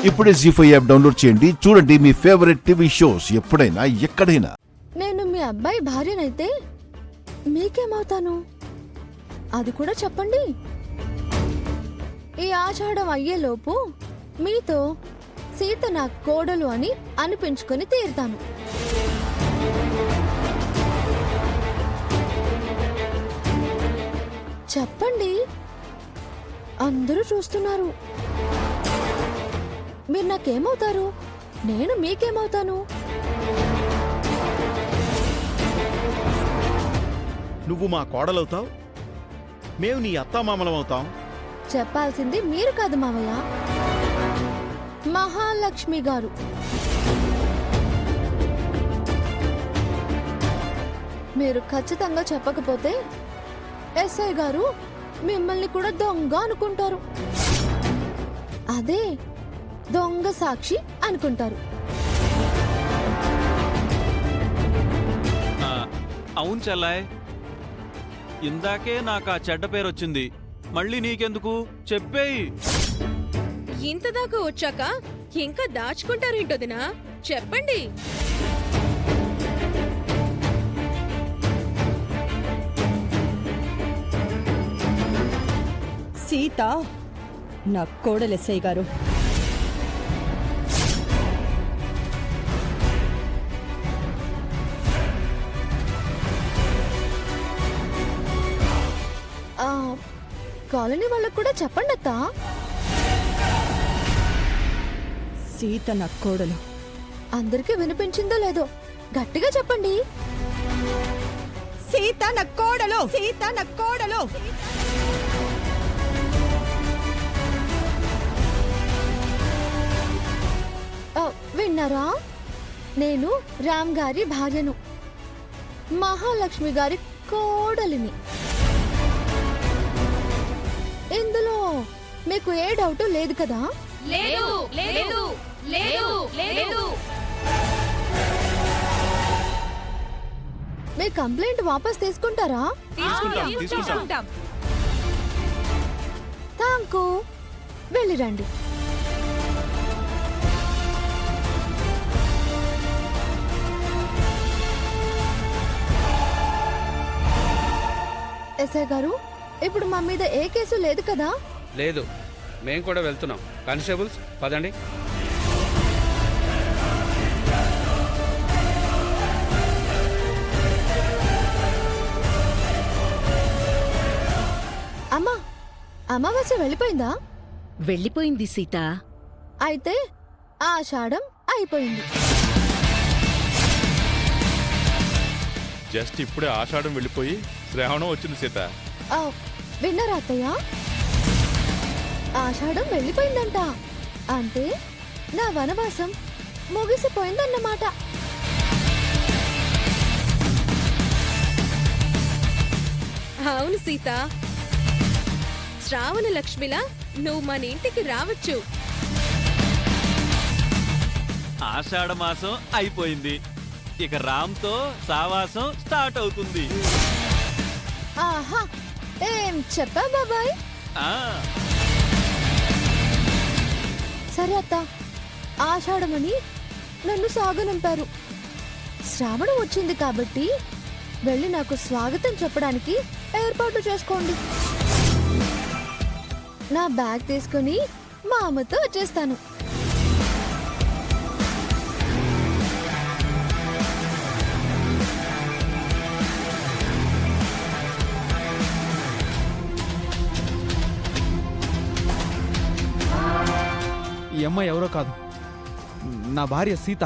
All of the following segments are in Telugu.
ఇప్పుడే జీ5 యాప్ డౌన్లోడ్ చేయండి. చూడండి మీ ఫేవరెట్ టీవీ షోస్ ఎప్పుడైనా ఎక్కడైనా. నేను మీ అబ్బాయి భార్యనైతే మీకేమవుతాను అది కూడా చెప్పండి. ఈ ఆషాఢం అయ్యేలోపు మీతో సీత నా కోడలు అని అనిపించుకొని తీరుతాను. చెప్పండి, అందరూ చూస్తున్నారు. మీరు నాకేమవుతారు, నేను మీకేమవుతాను? నువ్వు మా కోడలవుతావు, మేము నీ అత్తామామలం అవుతాం. చెప్పాల్సింది మీరు కాదు మావయ్య, మహాలక్ష్మి గారు. మీరు ఖచ్చితంగా చెప్పకపోతే ఎస్ఐ గారు మిమ్మల్ని కూడా దొంగ అనుకుంటారు. అదే దొంగ సాక్షి అనుకుంటారు. అవును చెల్లాయ్, ఇందాకే నాకు ఆ చెడ్డ పేరు వచ్చింది. మళ్ళీ నీకెందుకు, చెప్పేయి. ఇంతదాకా వచ్చాక ఇంకా దాచుకుంటారేంటోదినా, చెప్పండి. సీత నా కోడలెస్ఐ గారు. కాలనీ వాళ్ళకు కూడా చెప్పండి అత్తా. సీత నా కోడలు. అందరికీ వినిపించిందో లేదో గట్టిగా చెప్పండి. సీత నా కోడలు. సీత నా కోడలు. విన్నారా? నేను రామ్ గారి భార్యను, మహాలక్ష్మి గారి కోడలిని. ఇందులో మీకు ఏ డౌట్ లేదు కదా? లేదు లేదు లేదు లేదు. మీ కంప్లైంట్ వాపస్ తీసుకుంటారా? తీసుకుంటాం. థాంకు, వెళ్ళిరండి. ఎస్ఐ గారు, ఇప్పుడు మా మీద ఏ కేసు లేదు కదా? లేదు, మేము కూడా వెళ్తున్నాం. కానిస్టేబుల్స్ పదండి. అమ్మా, అమావాస్య వెళ్ళిపోయిందా? వెళ్ళిపోయింది సీత. అయితే ఆషాఢం అయిపోయింది. జస్ట్ ఇప్పుడే ఆషాఢం వెళ్ళిపోయి శ్రావణం వచ్చింది సీత. విన్నారా అత్తయ్య? ఆషాఢం వెళ్ళిపోయిందంట. అంటే నా వనవాసం ముగిసిపోయిందన్నమాట. అవును సీత, శ్రావణ లక్ష్మిలా నువ్వు మన ఇంటికి రావచ్చు. ఆషాఢ మాసం అయిపోయింది, ఇక రామ్తో సావాసం స్టార్ట్ అవుతుంది. ఆహా, ఏం చెప్పా బాబాయ్? ఆ సరే అత్త, ఆషాఢమని నన్ను సాగనంపారు. శ్రావణం వచ్చింది కాబట్టి వెళ్ళి నాకు స్వాగతం చెప్పడానికి ఏర్పాటు చేసుకోండి. నా బ్యాగ్ తీసుకుని మా అమ్మతో వచ్చేస్తాను. ఈ అమ్మాయి ఎవరో కాదు, నా భార్య సీత.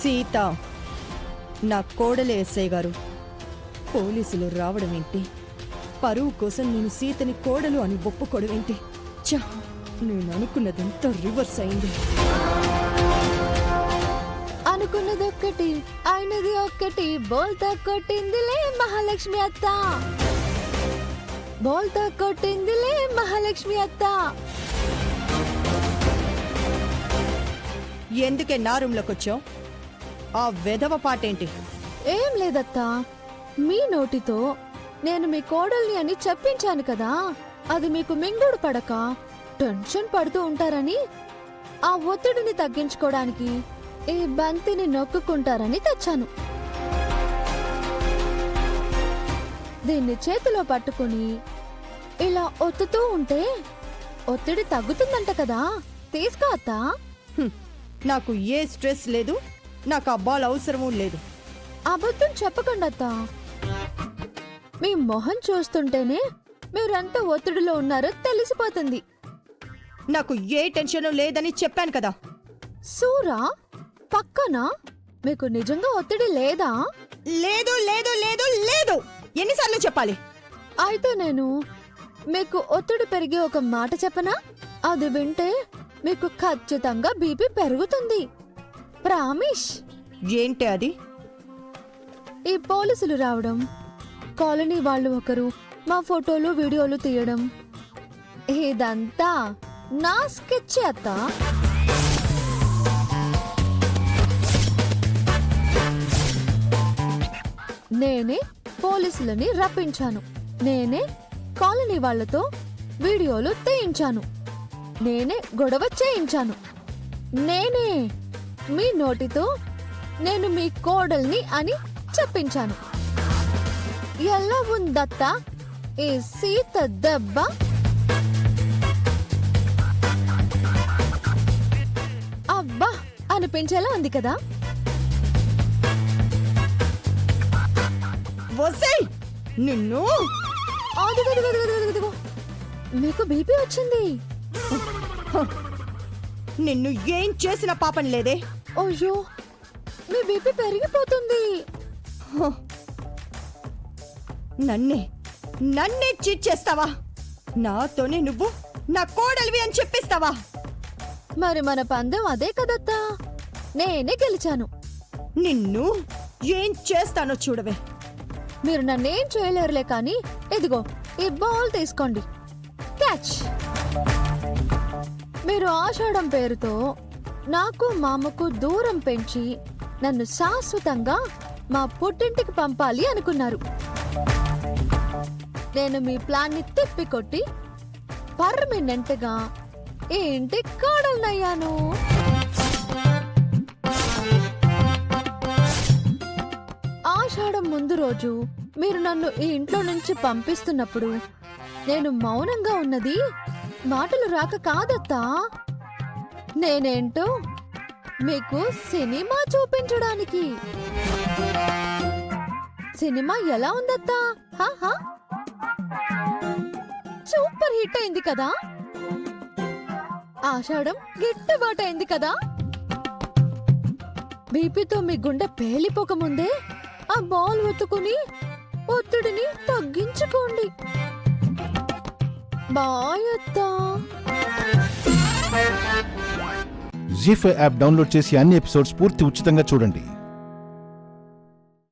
సీత నా కోడలే ఎస్ఐ గారు. పోలీసులు రావడం ఏంటి? పరువు కోసం నేను సీతని కోడలు అని ఒప్పుకోవడం ఏంటి? చా, నేను అనుకున్నదంతా రివర్స్ అయింది. అనుకున్నదొక్కటి అయినది ఒక్కటి, బోల్తా కొట్టిందిలే మహాలక్ష్మి అత్త. బోల్తా కొట్టిందిలే మహాలక్ష్మి అత్త. ఎందుకే నా రూమ్లోకి వచ్చావు? ఆ వెధవ పాటేంటి? ఏం లేదత్తా, మీ నోటితో నేను మీ కోడల్ని అని చెప్పించాను కదా, అది మీకు మింగుడు పడక టెన్షన్ పడుతూ ఉంటారని, ఆ ఒత్తిడిని తగ్గించుకోవడానికి ఈ బంతిని నొక్కుకుంటారని తెచ్చాను. దీన్ని చేతిలో పట్టుకుని ఇలా ఒత్తుతూ ఉంటే ఒత్తిడి తగ్గుతుందంట కదా, తీసుకో అత్తా. నాకు ఏ స్ట్రెస్ లేదు, నాకు ఆ బాల్ అవసరమూ లేదు. అబద్ధం చెప్పకండి అత్తా. మీ మొహం చూస్తుంటేనే మీరెంత ఒత్తిడిలో ఉన్నారో తెలిసిపోతుంది. నాకు ఏ టెన్షన్ లేదని చెప్పాను కదా. సూరా, పక్కన మీకు నిజంగా ఒత్తిడి లేదా? లేదు లేదు లేదు లేదు, ఎన్నిసార్లు చెప్పాలి? అయితే నేను మీకు ఒత్తిడి పెరిగే ఒక మాట చెప్పనా? అది వింటే మీకు ఖచ్చితంగా బీపీ పెరుగుతుంది. ప్రామిష్. ఏంటి అది? ఈ పోలీసులు రావడం, కాలనీ వాళ్ళు ఒకరు మా ఫోటోలు వీడియోలు తీయడం, ఇదంతా నా స్కెచ్ అత్త. నేనే పోలీసులని రప్పించాను, నేనే కాలనీ వాళ్లతో వీడియోలు తీయించాను, నేనే గొడవ చేయించాను, నేనే మీ నోటితో నేను మీ కోడల్ని అని చెప్పించాను. ఎలా ఉందత్తా ఈ సీత దెబ్బ? అబ్బా అనిపించేలా ఉంది కదా. వసేయ్ నిన్ను! అదిగో, అదిగో, అదిగో, అదిగో, అదిగో. మీకు బీపీ వచ్చింది. నిన్ను ఏం చేసిన పాపం లేదే. అయ్యో, మీ బీపీ పెరిగిపోతుంది. హ. నన్నే నన్నే చీట్ చేస్తావా? నాతోనే నువ్వు నా కోడలివి అని చెప్పిస్తావా? మరి మన పందెం అదే కదత్తా. నేనే గెలిచాను. నిన్ను ఏం చేస్తానో చూడవే. మీరు నన్నేం చేయలేరులే కానీ ఇదిగో ఈ బాల్ తీసుకోండి, క్యాచ్. మీరు ఆషాఢం పేరుతో నాకు మామకు దూరం పెంచి నన్ను శాశ్వతంగా మా పుట్టింటికి పంపాలి అనుకున్నారు. నేను మీ ప్లాన్ని తిప్పికొట్టి పర్మనెంట్ గా ఈ ఇంటి కోడలనయ్యాను. ఆషాఢం ముందు రోజు మీరు నన్ను ఈ ఇంట్లో నుంచి పంపిస్తున్నప్పుడు నేను మౌనంగా ఉన్నది మాటలు రాక కాదత్తా. నేనేంటో మీకు సినిమా చూపించడానికి. సినిమా ఎలా ఉందత్తా? హా? సూపర్ హిట్ అయింది కదా. ఆషాఢం గిట్టుబాటు అయింది కదా. బీపీతో మీ గుండె పేలిపోకముందే ఆ బాల్ ఒత్తుకుని ఒత్తిడిని తగ్గించుకోండి. బాయ్ అత్తా. జీ5 యాప్ డౌన్లోడ్ చేసి అన్ని ఎపిసోడ్స్ పూర్తి ఉచితంగా చూడండి.